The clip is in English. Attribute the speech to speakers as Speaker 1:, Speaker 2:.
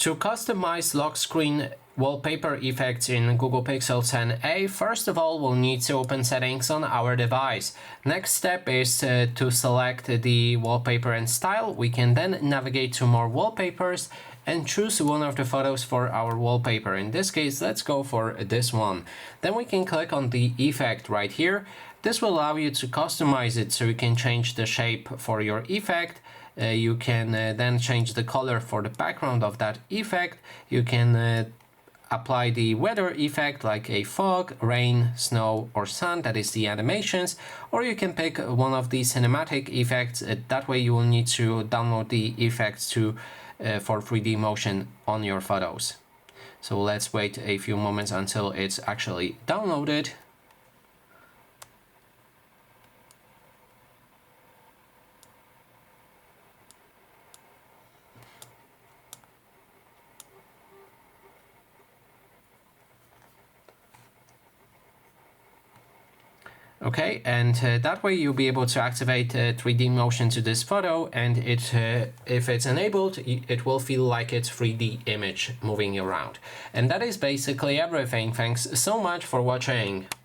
Speaker 1: To customize lock screen wallpaper effects in Google Pixel 10a, first of all, we'll need to open settings on our device. Next step is to select the wallpaper and style. We can then navigate to more wallpapers and choose one of the photos for our wallpaper. In this case, let's go for this one. Then we can click on the effect right here. This will allow you to customize it, so you can change the shape for your effect. You can then change the color for the background of that effect. You can apply the weather effect like a fog, rain, snow or sun, that is the animations, or you can pick one of the cinematic effects. That way you will need to download the effects for 3D motion on your photos. So let's wait a few moments until it's actually downloaded. Okay, and that way you'll be able to activate 3D motion to this photo, and if it's enabled, it will feel like it's 3D image moving around. And that is basically everything. Thanks so much for watching.